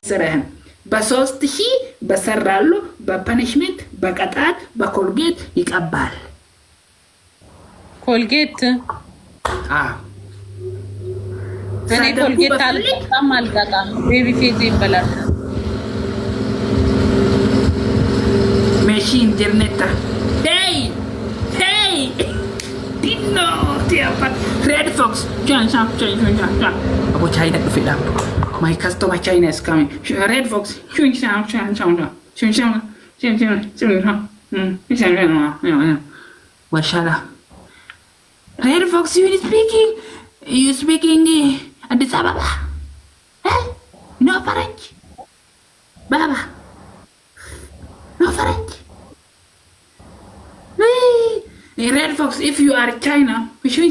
ስራህን በሶስት ሺህ በሰራሉ በፐኒሽመንት በቀጣት በኮልጌት ይቀባል። ኮልጌት እኔ ኮልጌት አልቀጣም አልቀጣም ቤቢ ፌዝ ይበላል። ሜሺ ኢንተርኔት ሄይ ሄይ ዲኖ ቲያፓ ሬድ ፎክስ ቻን አቦ ቻይና ፍላ My customer China is coming. Red Fox. Washala. Red Fox, you speaking? You speaking Addis Ababa? Eh? No French. Baba. No French. Red Fox, if you are China, 10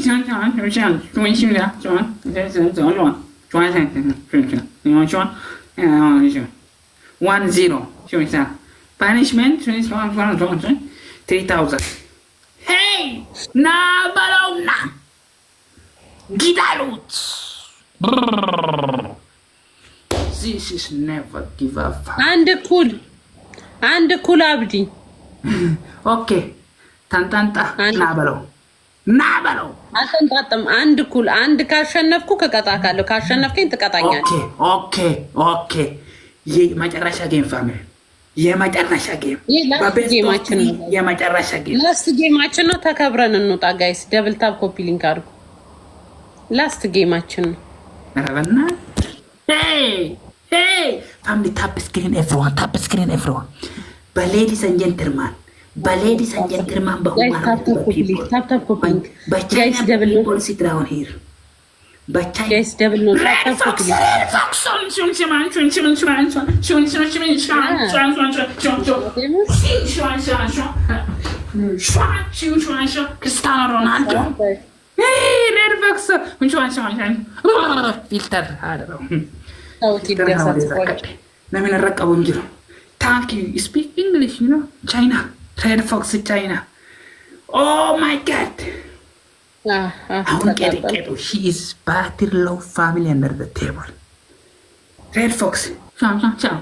punishment 3,000. Hey, na balona gidalut. This is never give up. And cool abdi. Okay, tantanta na balo. ናበለው አልተንጣጣም። አንድ ኩል አንድ ካሸነፍኩ ከቀጣካለሁ ካሸነፍከኝ ትቀጣኛለህ። ኦኬ የመጨረሻ ጌም ፋሚሊ የመጨረሻ ጌም ጌማችን ነው። የመጨረሻ ጌም ላስት ጌማችን ነው። ተከብረን እንውጣ ጋይስ። ደብል ታፕ ኮፒ ሊንክ አድርጉ። ላስት ጌማችን ነው። ረበና ሄይ ፋሚሊ ታፕ ስክሪን ኤቭሪዋን በሌዲስ ኤንድ ጀንትልማን በሌዲስ ኤንድ ጀንትልማን በሁማን በቻይና በፒፕል ሲት ዳውን ሂር በቻይና ደብል ነው። ታፕ ክርስቲያኖ ሮናልዶ ፊልተር አደረው ለምን ረቀቡ እንጂ ነው። ታንክ ዩ ስፒክ እንግሊሽ ዩ ኖ ቻይና ሬድ ፎክስ ቻይና ኦ ማይ ጋድ አሁን ቀደቀዱ ሺ ኢዝ ባትል ሎው ፋሚሊ አንደር ዘ ቴብል ሬድ ፎክስ ቻው ቻው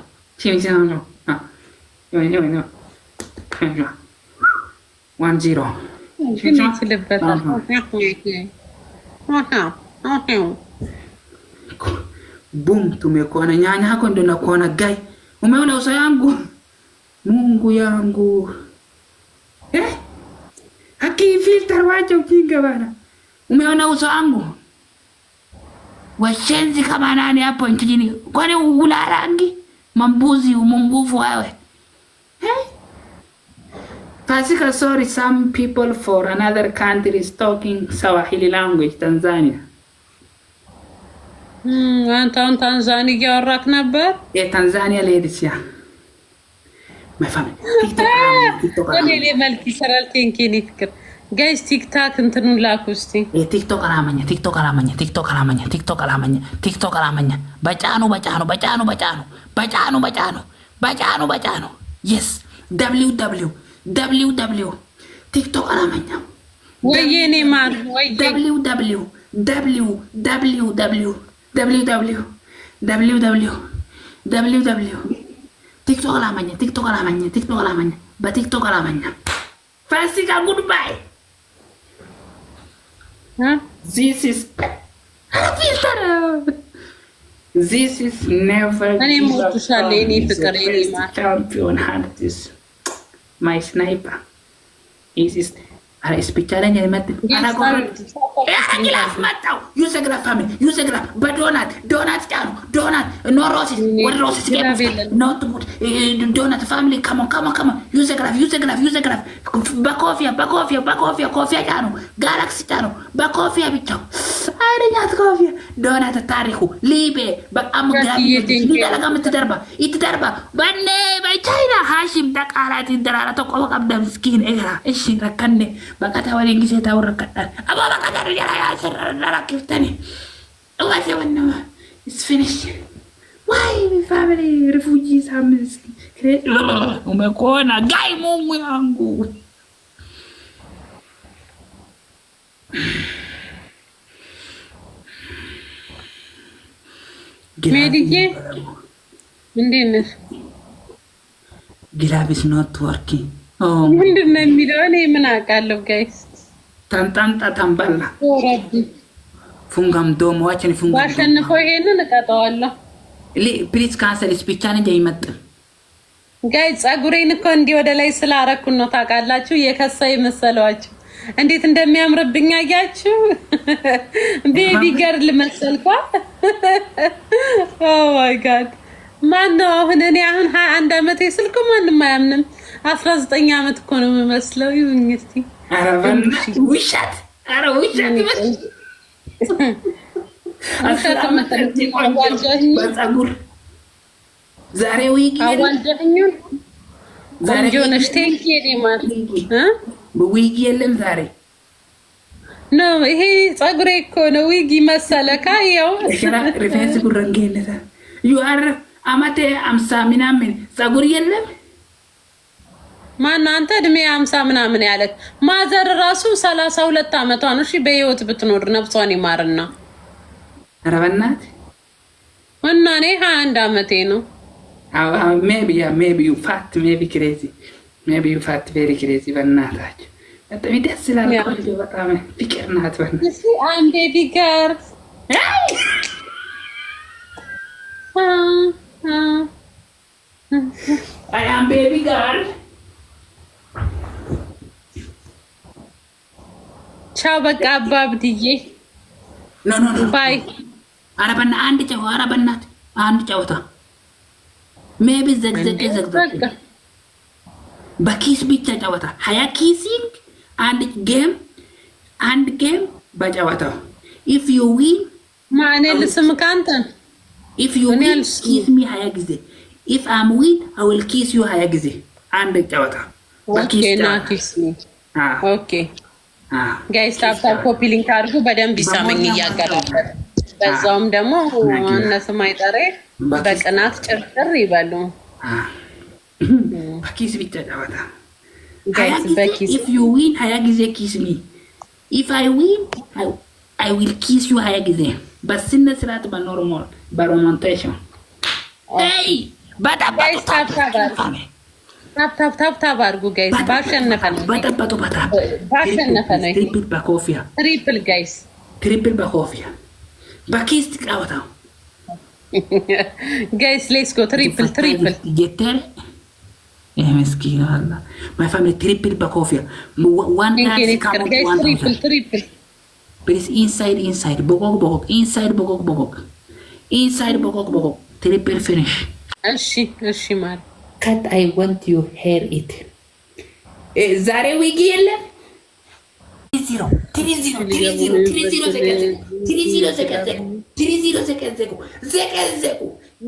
1-0 Boom, tumekuona nyanya yako ndio nakuona gai. Umeona uso yangu? Mungu yangu. Haki filter wacha ujinga bana. Umeona uso wangu? Washenzi kama nani hapo nchini? Kwani ula rangi? Mambuzi umungufu wewe. Pasika, sorry, some people for another country is talking Swahili language, Tanzania. አንተን ታንዛኒያ ያወራክ ነበር? የታንዛኒያ ሌዲስ ያ ማይ ፋሚሊ ቲክቶክ እኔ መልክ ይሰራል። ቴንኪኒ ፍቅር ጋይስ ቲክታክ እንትኑን ላኩ እስቲ። ቲክቶክ አላመኛ በጫኑ yes www ቲክቶክ አላመኛ ወይኔ ማር ወይ www ቲክቶክ አላመኛ በቲክቶክ አላመኛ ፋሲካ ጉድባይ this is never እኔ ሞቱሻለ እኔ ፍቅር እኔ ማር champion had this my sniper is ስፒቻለኝ አይመጥ አናቆራፍ መጣው ዩዘግራ ፋሚሊ ዩዘግራ በዶናት ጫኑ ዶናት ኖሮሲስ ወሮሲስ ኖት ጉድ ዶናት ፋሚሊ ካሞን ዩዘግራ በኮፊያ ጫኑ ጋላክሲ ጫኑ በኮፊያ ብቻው አይደኛት ኮፊያ ዶናት ታሪኩ ሊቤ በጣም ጋር ይደረጋ ይትደርባ በኔ በቻይና ሃሽም ተቃራት ይደራራ ተቆበ ቀብደ ምስኪን እግራ እሺ ረከነ በቃታ ወደ እንግሊዝ ታወረከታል አባ በቃታ ረጃ ያሰራራክፍተኒ ወይስ ወንማ is finished why family refugees hamis umekuona gai Mungu yangu ሜዲኬ እንዴት ነሽ? ግላብስ ኖት ወርኪንግ ምንድን ነው የሚለው? እኔ ምን አውቃለሁ ጋይስ። ታንታንጣ ታንባላ ረቢ ፉንጋም ዶሞ ዋችን ፉንጋም ባሸንፈው ይሄንን እቀጣዋለሁ። ፕሊዝ ካንሰል ስፒቻ ነኝ አይመጥም ጋይስ። ፀጉሬን እኮ እንዲህ ወደ ላይ ስላረኩን ነው ታውቃላችሁ። የከሳ የመሰሏችሁ እንዴት እንደሚያምርብኝ አያችሁ። ቤቢ ገርል መሰልኳ። ኦ ማይ ጋድ ማን ነው አሁን? እኔ አሁን 21 ዓመቴ ስልኩ ማንም አያምንም። 19 ዓመት እኮ ነው የምመስለው። ይሁን እስቲ ውሻት ኧረ ውሻት በፀጉር ዛሬ ዊግ አዋልደኝን ቆንጆ ነሽ። ቴንኪ ዲማር ዊግ የለም ዛሬ ነው። ይሄ ፀጉሬ እኮ ነው ዊግ መሰለካ። ያው ሪፌንስ ጉረንጌለታ ዩአር አመቴ 50 ምናምን ፀጉር የለም። ማን አንተ እድሜ 50 ምናምን ያለክ? ማዘር ራሱ 32 ዓመቷ ነው። እሺ በህይወት ብትኖር ነፍሷን ይማርና። ኧረ በእናትህ እና እኔ 21 ዓመቴ ነው። ሜቢ ዩ ፋት ሜቢ ክሬዚ ሜቢ ዩ ፋት ቬሪ ክሬዚ። በእናታችሁ በጣም ደስ ይላል። ቆንጆ በጣም ፍቅር ናት። በእናትህ አም ቤቢ ገር አይ አም ቤቢ ገርል። ቻው በቃ አባብድዬ ኖ ኖ ኖ ባይ። ኧረ በእናትህ አንድ ጨዋታ ሜቢ ዘግዘግ በኪስ ብቻ ጨዋታ 20 ኪሲንግ አንድ ጌም በጨዋታው ኢፍ ዩ ዊን ማኔ ልስም ካንተ ኢፍ ዩ ዊን ኪስ ሚ 20 ጊዜ ኢፍ አም ዊን አይ ዊል ኪስ ዩ 20 ጊዜ አንድ ጨዋታ በኪስ ኦኬ ጋይስ ታፕ ኮፒ ሊንክ አድርጉ። በደንብ ይሳመኝ እያገላበጠ በዛውም ደግሞ እነሱ ማይጠሬ በቅናት ጭርጭር ይበሉ። በኪስ ብቻ ጨዋታ ጋይስ በኪስ ኢፍ ዩ ዊን 20 ጊዜ ኪስ ሚ ኢፍ አይ ዊን አይ ዊል ኪስ ዩ 20 ጊዜ በስነ ስርዓት በኖርማል በሮማንቴሽን አይ በጣም ጋይስ ታፕ አድርጉ ጋይስ። ባሸነፈ ነው ትሪፕል በኮፊያ ትሪፕል ጋይስ ትሪፕል በኮፊያ በኪስ ጨዋታው ጋይስ ሌትስ ጎ ትሪፕል ጀተር ምስኪን አላ ማይ ፋሚሊ ትሪፕል በኮፊያ ዋን ትሪፕል ፕሊዝ ኢንሳይድ ቦጎግ ኢንሳይድ ቦጎግ ትሪፕል ፊኒሽ። እሺ ማር ካት አይ ዋንት ዩ ሄር ኢት ዛሬ ዊግ የለም። 30 ዘቀዘቁ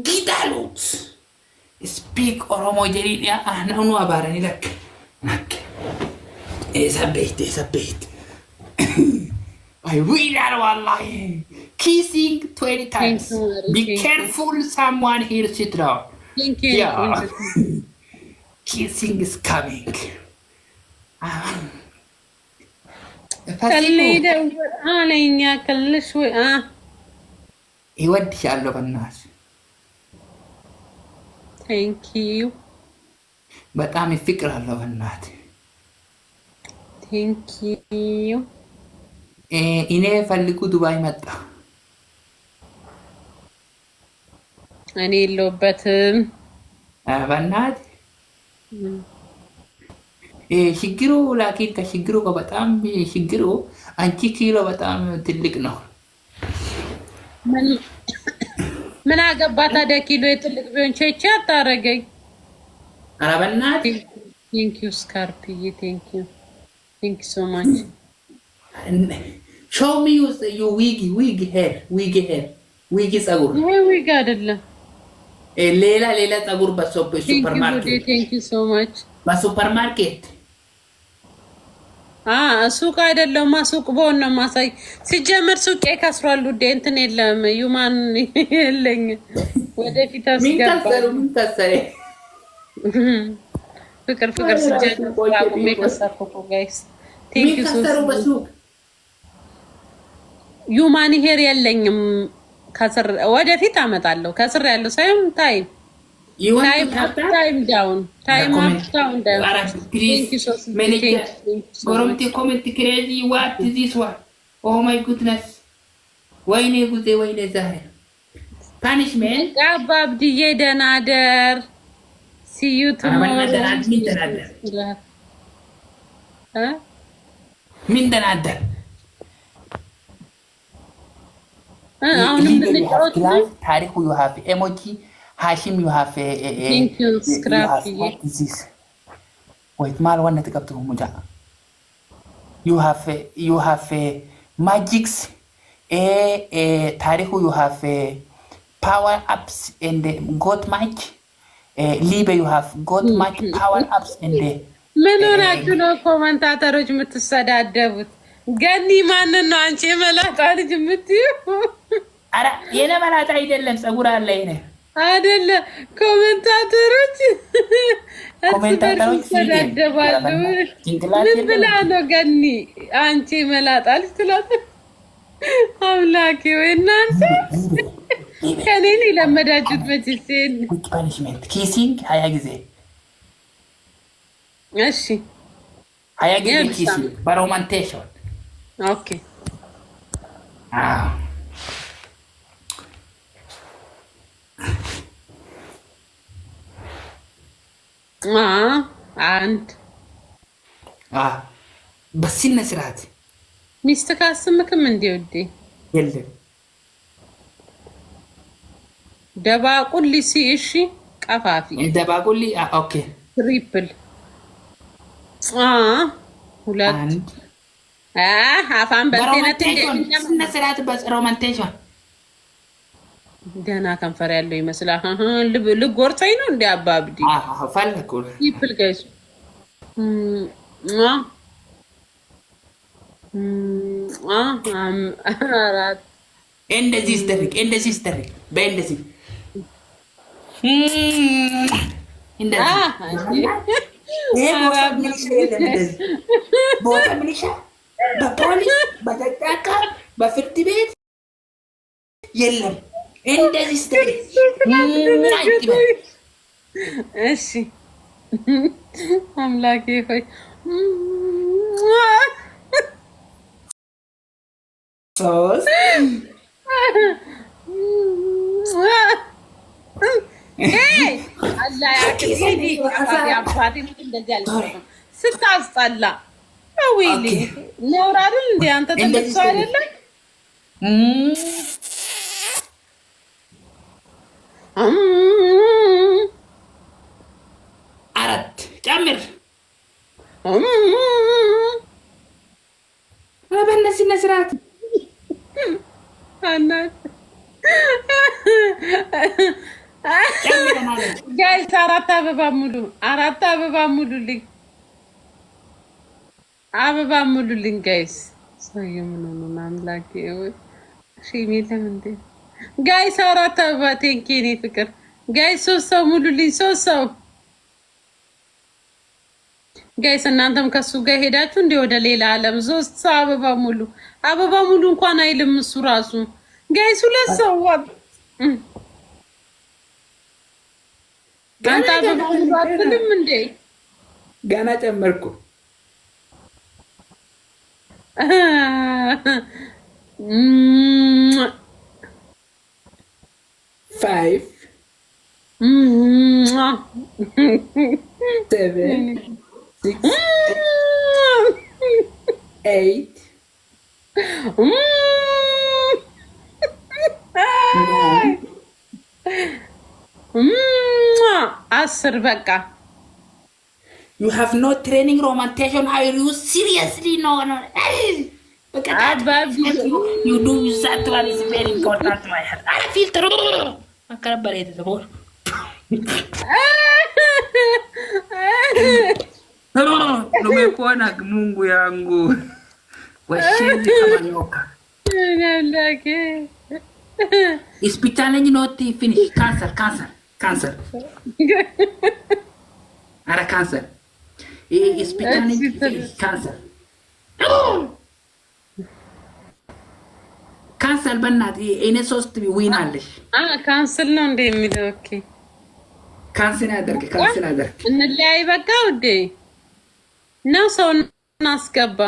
ጊዳሉት ስፒክ ኦሮሞ ጀሪያ አናኑ አባረን ይለክ ሰቤት አይ ዊላር ዋላሂ ኪሲንግ 20 ታይምስ ቢ ኬርፉል ሳምዋን ሂር ሲት ዳውን ኪሲንግ ኢዝ ካሚንግ አለኛ ክልሽ ወይ ይወድሻለሁ በእናትሽ ቴንክ ዩ በጣም ይፍቅራለሁ በእናትሽ ቴንክ ዩ። እኔ ፈልጉ ዱባይ መጣ እኔ የለሁበትም በእናትሽ ችግሩ ላኪን ከችግሩ በጣም ችግሩ አንቺ ኪሎ በጣም ትልቅ ነው። ምን አገባ ታዲያ ኪሎ የትልቅ ቢሆን ቼቼ አታረገኝ። ኧረ በእናትህ ቴንክ ዩ ስካርፕዬ ቴንክ ዩ ሶ ማች ሾው ሚ ዩ ዊግ ሄር ዊግ ፀጉር ይሄ ዊግ አይደለም ሌላ ፀጉር በሱፐር ማርኬት ቴንክ ዩ ሶ ማች በሱፐር ማርኬት ሱቅ አይደለም ሱቅ በሆነ ነው ማሳይ። ሲጀመር ሱቄ ከስሯል ውዴ። እንትን የለም ዩማን የለኝ ወደፊት አስገባ ምን ታሰረ ፍቅር ሲጀመር ባቁሜ ከሰርኩ ጋይስ ቴንክ ዩ ሶ በሱቅ ዩማን ሄር የለኝም። ከስር ወደፊት አመጣለሁ። ከስር ያለው ሳይሆን ታይ You want to tap that? Time down. Time up, down. Please. Thank you so much. Manager. Goromte comment crazy. What is this one? Oh my goodness. Wayne good day, Wayne Zahir. Punishment. Ababdiye denader. See you tomorrow. Huh? Min denader. Tariq, you have emoji. Hashim, you have a thank you, Scrappy. What is this? Wait, mal one to come to Muja. You have a magics. Tariq, you have a power ups and the got mic. Libe, you have got mic power ups and the. Menona, no commentator, you met to Sada Gani man no አንቺ መላጣ ልጅ የምትይው አረ የኔ መላጣ አይደለም ጸጉር አለ የኔ አይደለ ኮሜንታተሮች ተደባደባሉ ምን ብላ ነው ገኒ አንቺ መላጣ ልጅ ትላት አምላኬ ወይ እናንተ ከኔ ለመዳጁት በትሴን ፓኒሽመንት ኪሲንግ 20 ጊዜ እሺ 20 ጊዜ ኪሲንግ በሮማንቴሽን Okay. And በሲነ ስርዓት ሚስት ካስምክም እንዲወዴ የለም ደባቁሊ ሲእሺ ቀፋፊ ደባቁሊ ኦኬ ትሪፕል ሁለት አፋን በልቴነት እንደነሰራት በሮማንቴሽን ደና ከንፈር ያለው ይመስላል ልጎርፀኝ ነው እንደ አባብዲ ፈለኩ ይፕል ጋይስ አራት እንደዚህ ስተርክ በእንደዚህ ቦታ ሚሊሻ በፖሊስ በተጣቃ በፍርድ ቤት የለም። እንደዚህ ስተርክ እሺ አምላኬ ሆይ ሶስት ስታስጠላ ዊሊ ነውር አይደል እንዴ? አንተ ትልቅ ሰው አይደለም? አራት ጨምር በእነዚህ ነስራት ጋይስ አራት አበባ ሙሉልኝ ጋይስ። ሰውዬው ምን ሆነ ነው አምላኬ ወይ ሺሚ ለምንድን ጋይስ አራት አበባ ቴንኪ ኔ ፍቅር ጋይስ ሶስት ሰው ሙሉልኝ ሶስት ሰው ጋይስ እናንተም ከሱ ጋር ሄዳችሁ እንደ ወደ ሌላ ዓለም ሶስት ሰው አበባ ሙሉ እንኳን አይልም እሱ ራሱ ጋይስ ሁለት ሰው ዋት ጋንታ በባትልም እንዴ ገና ጨመርኩ 5 7 6 8 10 በቃ you have no training romantation. Are you seriously? No. You do that one is very important to my heart. I feel true. Akarabarete sabor. No me kuona Mungu yangu. Washenzi kama nyoka. Hospital not finish. Cancer. Ara cancer. Hospital cancer. ካንሰል በእናትህ እኔ ሶስት ዊን አለሽ። ካንሰል ነው እንደ የሚለው ኦኬ ካንስል አደርግ እንለያይ በቃ ውዴ ነው ሰው እናስገባ